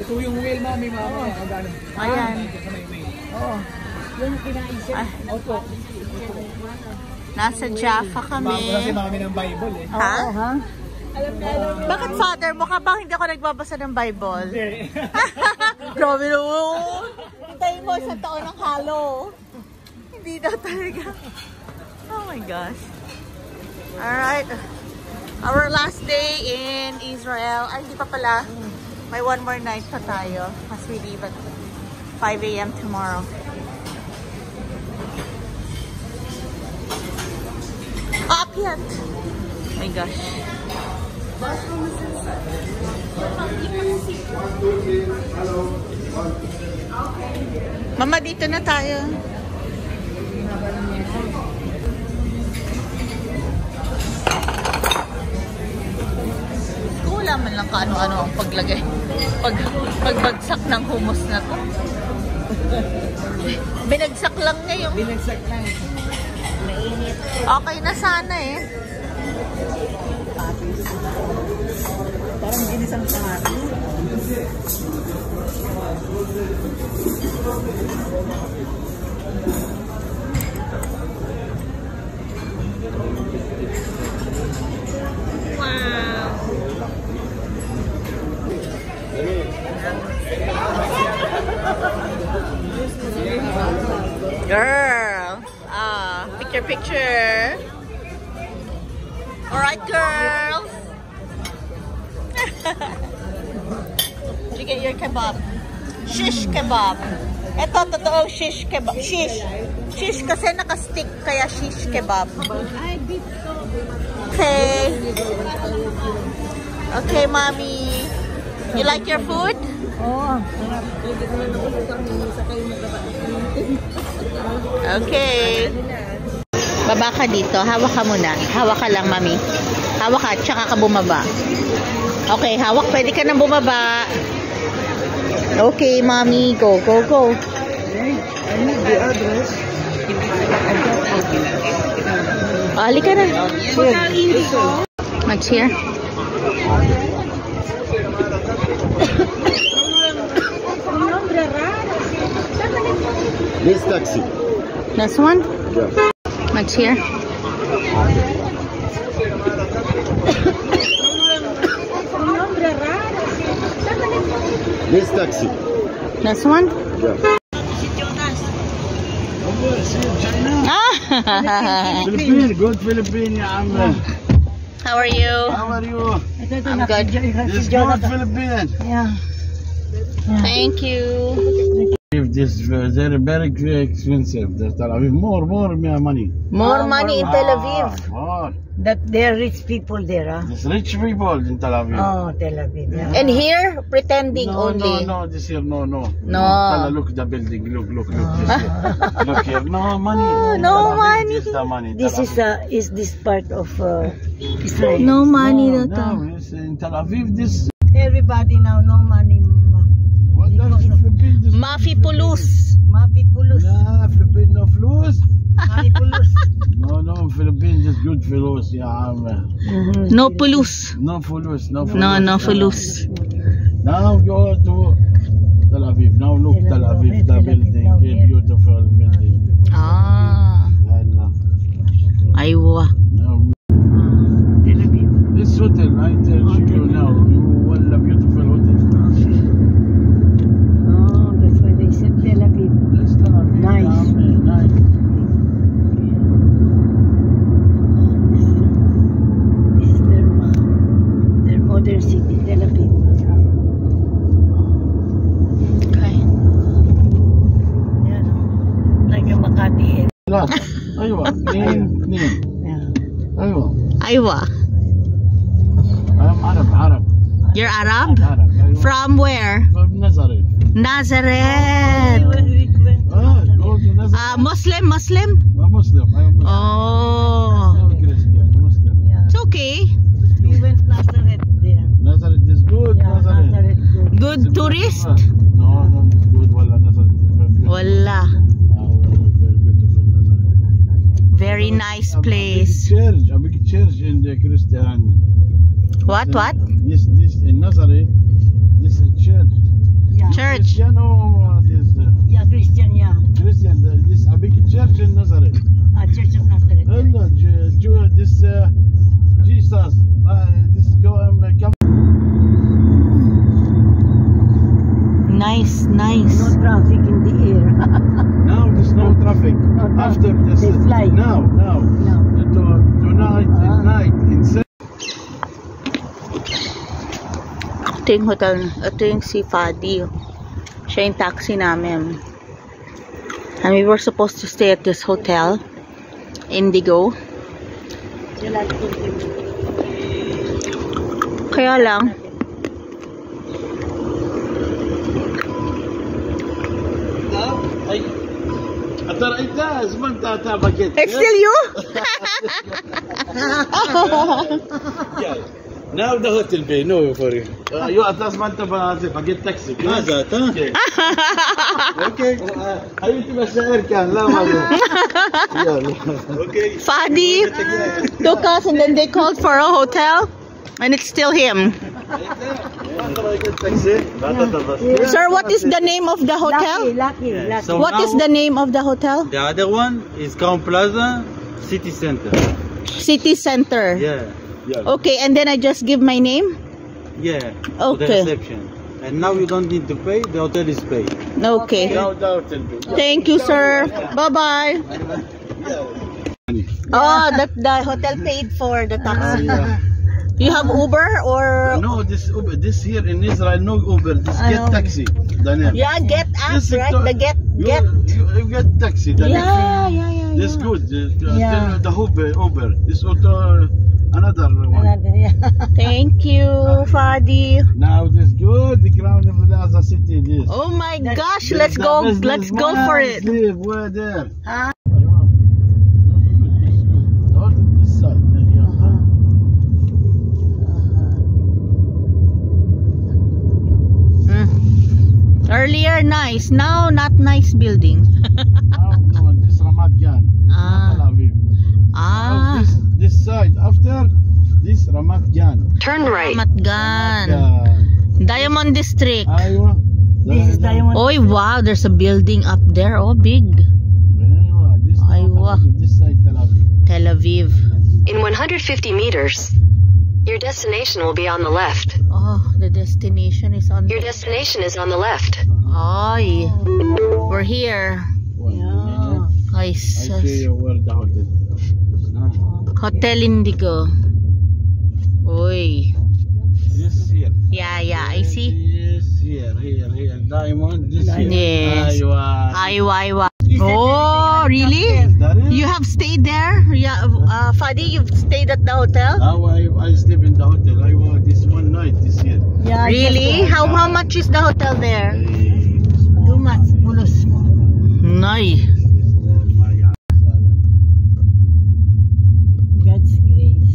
Ito yung whale, mami, mami. Ayan. Oo. Yung kinain siya. Opo. Nasa Jaffa kami. Kasi mami ng Bible eh. Ha? Ha? Bakit father mo ka bang hindi ako nagbabasa ng Bible? Grabe naman. Hintayin mo sa taon ng halo. Hindi daw talaga. Oh my gosh. Alright. Our last day in Israel. Ay, hindi pa pala. May one more night pa tayo. As we leave at 5 AM tomorrow. Up yet. Oh my gosh. Mama, dito na tayo. Wala man lang kaano-ano ang paglagay. Pagbagsak ng hummus na to. Binagsak lang ngayon. Binagsak lang. Okay na sana eh. Parang ginisang pangalan. Wow. Girl. Picture. Alright, girls. Did you get your kebab? Shish kebab. Ito, totoong shish kebab. Shish kasi naka-stick, kaya shish kebab. Okay. Okay, mommy. You like your food? Oo. Okay. Baba ka dito. Hawak ka muna. Hawak ka lang, mami. Hawak ka, tsaka ka bumaba. Okay, hawak. Pwede ka nang bumaba. Okay, mami. Go. I need the address. Halika na. Much here. This taxi. This one? Yeah. Much here. This taxi. This one? Yeah. Philippine, good Philippine, How are you? How are you? I'm good. This good Philippine. Yeah. Thank you. This very expensive. The Tel Aviv more money. More money in Tel Aviv. More. That they're rich people there, huh? This rich people in Tel Aviv. Oh, Tel Aviv. Yeah. And here, pretending only. No, this here, no. No. Look the building, look this here. Look here, no money. No money. This is the money. This is this part of Israel. No money No, dito. it's in Tel Aviv, this. Everybody now, no money. What does Philippine? This Mafi Pulus. Mapi pulus. Yeah, Philippine no flus. Mapi pulus. No, Philippine just good flus. Yeah, No Pulus. no flus, no flus. No Pulus. Now go to Tel Aviv. Now look Tel Aviv, the building, a beautiful building. Ah. And, Aywa. now, Tel Aviv. this hotel, I tell you now, what a beautiful hotel. Oh, that's why they said Tel Aviv. This Tel Aviv, Nice. nice. This is their modern city, Tel Aviv. Okay. Yan. Like yung Makati. لا ايوه اثنين Yeah. ايوه Aywa. I'm Arab You're Arab? أيوة. From where? from Nazareth. Nazareth. Go to Nazareth. Muslim? I'm Muslim. Oh. I'm Christian, Muslim. Yeah. It's okay. We went Nazareth there. Nazareth is good. Yeah, Nazareth good. Good tourist? No, it's good. Wala Nazareth is very beautiful. Wala. Very beautiful Nazareth. Very nice place. A big church in the Christian. What? This in Nazareth. This is church. Yeah. Church. Christian or this Yeah, Christian, yeah. Christian? This a big church in Nazareth. Church of Nazareth. No, Jew, this Jesus. This go come. Nice, No nice. traffic in the air. Now there's no traffic. No traffic. After this, They fly. now. No. Tonight, at night, in Ito yung hotel. Ito yung si Fadi. Siya yung taxi namin. And we were supposed to stay at this hotel. Indigo. Kaya lang. ترى انت زمان تاع باكيت It's still you? Now the hotel pay no for you. You atas man ta باكيت تاكسي هذا تا اوكي حبيبتي مشاعر كان لا ما يلا اوكي Fadi took us and then they called for a hotel and it's still him. Sir, what is the name of the hotel? Lucky. So What is the name of the hotel? the other one is Crown Plaza City Center. City Center. Yeah, Okay, and then I just give my name? yeah. To the Okay. reception. And now you don't need to pay. The hotel is paid. Okay. Now the hotel pay. Thank you, sir. Bye-bye. Oh, the hotel paid for the taxi. You have Uber or... No, this Uber, this here in Israel, no Uber. This I get know. taxi. Daniel. Yeah, get app, This is right? the- The get. You get taxi. Daniel. Yeah. This good. Yeah. The Uber. This auto, another one. Thank you, Fadi. Now this good. The Crown Plaza City. This. Oh my gosh, let's go. Let's go for it. Live where there. Ah. This side. Earlier nice, now not nice building. Now no, this Ramat Gan. Ah. Tel Aviv. Ah, This side after this Ramat Gan. Matgan. Diamond District. Aywa. This is Diamond. Oh wow, there's a building up there. Oh, big. Aywa. This Aywa. This side Tel Aviv. Tel Aviv. In 150 meters, your destination will be on the left. Oh, the destination is on. Your destination is on the left. Ay, we're here. Ay, I sus. see where the hotel. Hotel Indigo. Oy. This here. Yeah, I see. Yes, here. Diamond. This here. Yes. Aywa. Aywa. Oh, really? That is. You have stayed there? Yeah, Fadi, you've stayed at the hotel? Now I sleep in the hotel. I want this one night this year. Yeah, Really? How much is the hotel there? Too much. Bulus. Nay. God's grace.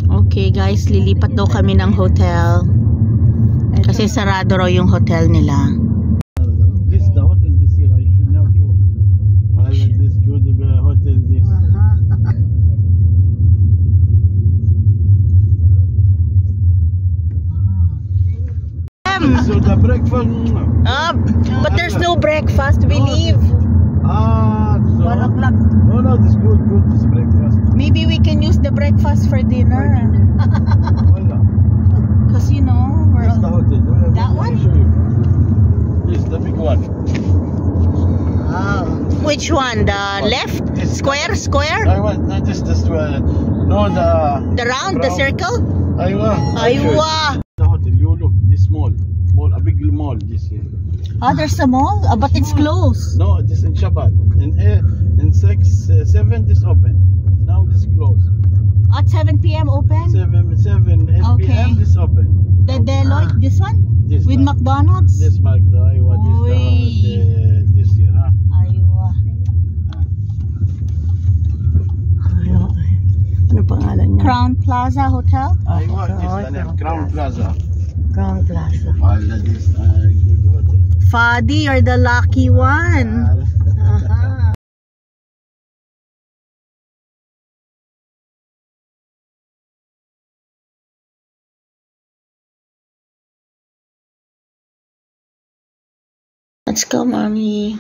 Okay guys, lilipat daw kami ng hotel. Kasi sarado raw yung hotel nila. This the hotel this year. I should know too. Well, this good hotel this. So the breakfast. But there's no breakfast, we leave. So, 1 o'clock. no, this good, this breakfast. Maybe we can use the breakfast for dinner. Voila. Because you know, we're That's the hotel. That Let one? me show you. Yes, the big one. Which one? The left? This- Square? I want not this one. No, The round? The circle? I want. Aywa! The hotel. You look this mall, a big mall. This here. Oh, there's a mall? But it's closed. No, this in Shabbat. In 7 this open. Now this closed. At 7 p.m. open? 8 Okay. p.m. this open. The Deloitte, this one? This With one. McDonald's? This mark the Iowa. This the Oy. this here, huh? Aywa. Ano pangalan niya? Crown Plaza Hotel? Iowa. This the name. Crown Plaza. Crown Plaza. This good hotel. Fadi, you're the lucky one. Let's go, mommy.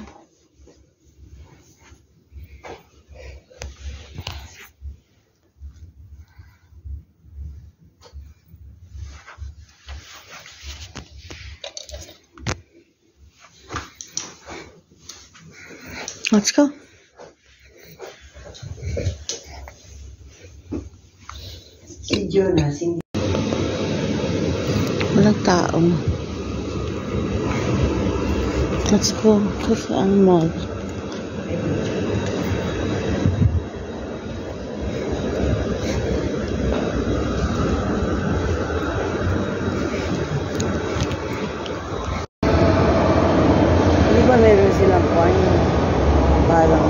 Let's go. Si Jonas, hindi. Walang tao. Let's go. Kasi ang mall. Di ba meron silang kwan? Parang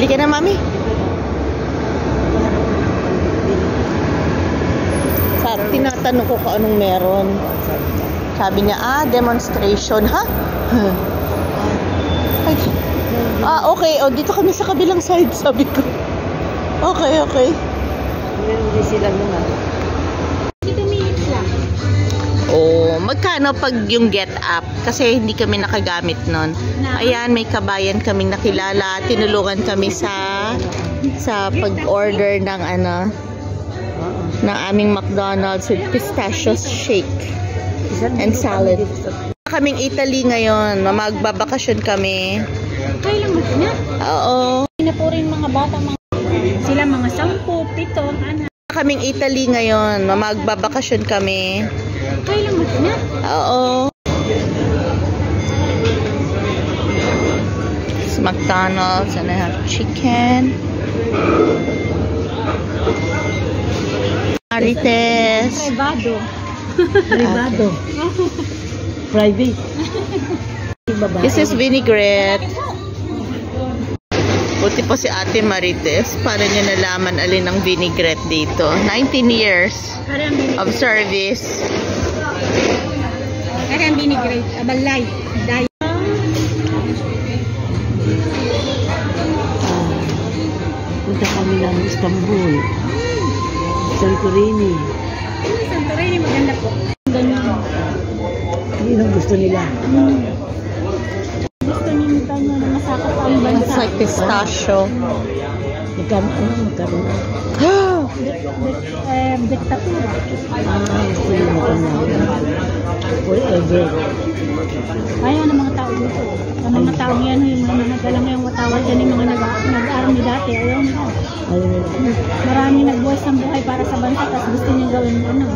Halika na, mami. Tinatanong ko kung anong meron. Sabi niya, demonstration, ha? Ay. Okay. O, dito kami sa kabilang side, sabi ko. Okay. meron din silang mga. Oh, magkano pag yung get up? Kasi hindi kami nakagamit nun. Ayan, may kabayan kaming nakilala. Tinulungan kami sa pag-order ng ng aming McDonald's with pistachio shake and salad. Kaming Italy ngayon. Magbabakasyon kami. Kailan mo na? Oo. Pinapurin mga bata, sila mga 10, 7, anak. Kaming Italy ngayon. Magbabakasyon kami. Kailan mo na? Oo. It's McDonald's and I have chicken. Marites. Privado. Privado. Private. This is vinaigrette. Buti po si Ate Marites. Paano niya nalaman alin ang vinaigrette dito? 19 years of service. Kaya ang vinaigrette, abalay. Punta kami ng Istanbul. Santorini. Santorini, maganda po. Ganyan. Yun ang gusto nila. Gusto niyo tayo na masakap ang bansa. It's like pistachio. Magkaroon. Diktatura. Gusto nila magkaroon. Forever. Ayaw ng mga tao dito. Ang mga tao yan, yung mga nagalang yung watawad yan, yung mga nag-army dati. Ayaw nila. Ayaw nila. Marami nagbuhay ng buhay para sa bansa, tapos gusto niyo gawin ano.